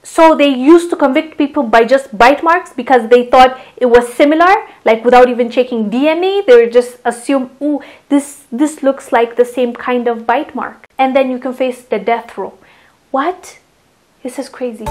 So they used to convict people by just bite marks because they thought it was similar, like without even checking DNA. They would just assume, oh, this looks like the same kind of bite mark. And then you can face the death row. What? This is crazy.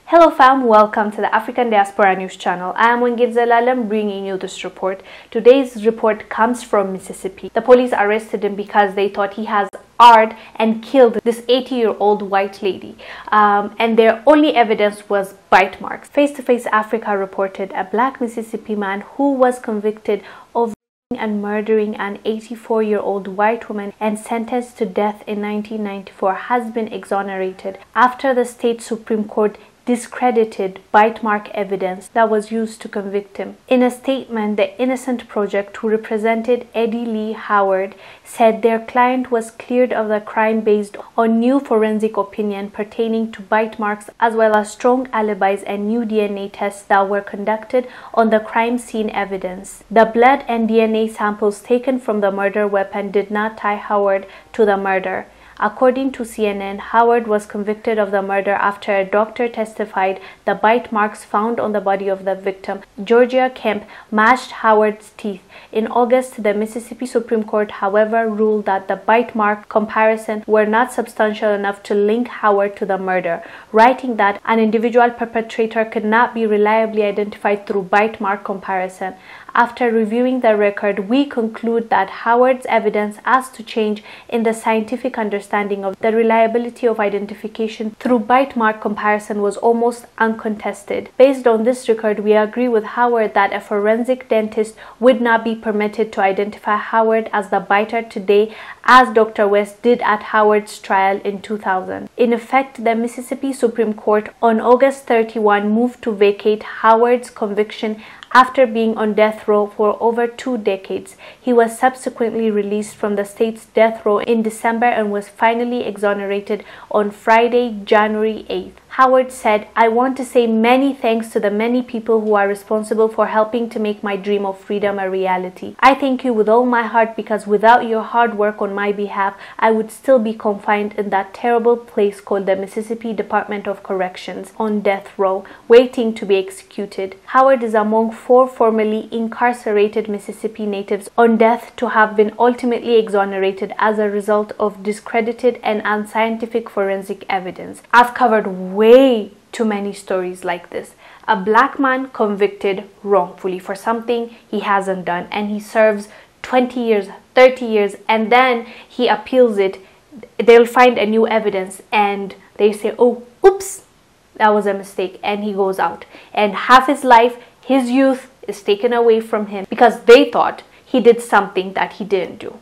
Hello fam, welcome to the African Diaspora News channel. I am Wengizelalam bringing you this report. Today's report comes from Mississippi. The police arrested him because they thought he has arred and killed this 80-year-old white lady. And their only evidence was bite marks. Face to Face Africa reported a black Mississippi man who was convicted of and murdering an 84-year-old white woman and sentenced to death in 1994 has been exonerated after the state Supreme Court discredited bite mark evidence that was used to convict him. In a statement, the Innocent Project, who represented Eddie Lee Howard, said their client was cleared of the crime based on new forensic opinion pertaining to bite marks, as well as strong alibis and new DNA tests that were conducted on the crime scene evidence. The blood and DNA samples taken from the murder weapon did not tie Howard to the murder. According to CNN, Howard was convicted of the murder after a doctor testified the bite marks found on the body of the victim, Georgia Kemp, matched Howard's teeth. In August, the Mississippi Supreme Court, however, ruled that the bite mark comparison were not substantial enough to link Howard to the murder, writing that an individual perpetrator could not be reliably identified through bite mark comparison. After reviewing the record, we conclude that Howard's evidence as to change in the scientific understanding of the reliability of identification through bite mark comparison was almost uncontested. Based on this record, we agree with Howard that a forensic dentist would not be permitted to identify Howard as the biter today, as Dr. West did at Howard's trial in 2000. In effect, the Mississippi Supreme Court on August 31 moved to vacate Howard's conviction after being on death row for over 2 decades. He was subsequently released from the state's death row in December and was finally exonerated on Friday, January 8th. Howard said, "I want to say many thanks to the many people who are responsible for helping to make my dream of freedom a reality. I thank you with all my heart because without your hard work on my behalf, I would still be confined in that terrible place called the Mississippi Department of Corrections on death row, waiting to be executed." Howard is among 4 formerly incarcerated Mississippi natives on death to have been ultimately exonerated as a result of discredited and unscientific forensic evidence. I've covered way too many stories like this. A black man convicted wrongfully for something he hasn't done, and he serves 20 years, 30 years, and then he appeals it. They'll find a new evidence and they say, oh, oops, that was a mistake, and he goes out. And half his life, his youth, is taken away from him because they thought he did something that he didn't do.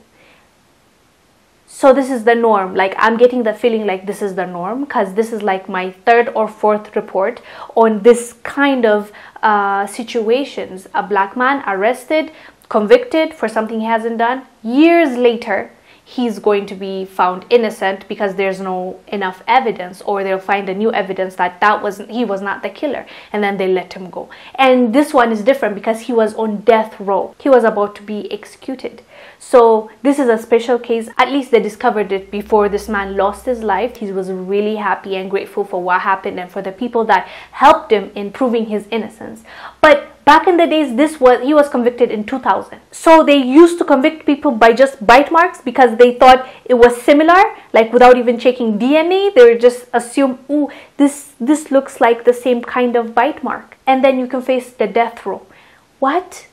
So this is the norm. Like, I'm getting the feeling like this is the norm because this is like my 3rd or 4th report on this kind of situations. A black man arrested, convicted for something he hasn't done. Years later, he's going to be found innocent because there's no enough evidence, or they'll find a new evidence that he was not the killer, and then they let him go. And this one is different because he was on death row. He was about to be executed. So this is a special case. At least they discovered it before this man lost his life. He was really happy and grateful for what happened and for the people that helped him in proving his innocence. But back in the days, he was convicted in 2000. So they used to convict people by just bite marks because they thought it was similar, like without even checking DNA. They would just assume, oh, this looks like the same kind of bite mark. And then you can face the death row. What?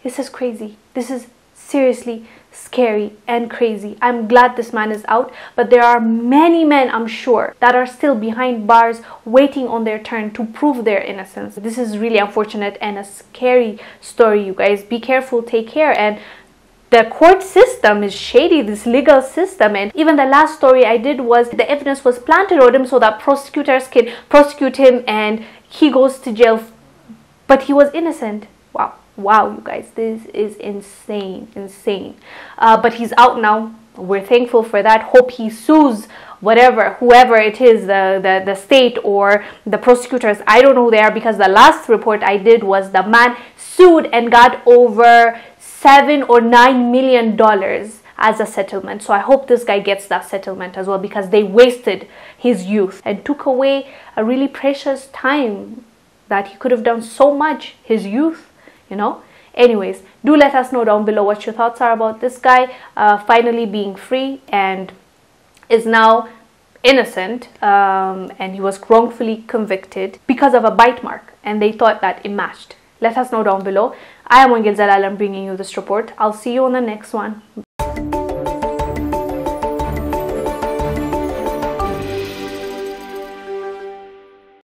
This is crazy. This is seriously scary and crazy. I'm glad this man is out, but there are many men, I'm sure, that are still behind bars waiting on their turn to prove their innocence. This is really unfortunate and a scary story, you guys. Be careful, take care. And the court system is shady, this legal system. And even the last story I did was the evidence was planted on him so that prosecutors can prosecute him and he goes to jail, but he was innocent. Wow, you guys, this is insane. But he's out now. We're thankful for that. Hope he sues whoever it is, the state or the prosecutors. I don't know who they are, because the last report I did was the man sued and got over $7 or $9 million as a settlement. So I hope this guy gets that settlement as well, because they wasted his youth and took away a really precious time that he could have done so much, his youth, you know. Anyways, do let us know down below what your thoughts are about this guy finally being free and is now innocent, and he was wrongfully convicted because of a bite mark, and they thought that it matched. Let us know down below. I am Wrongfully, bringing you this report. I'll see you on the next one.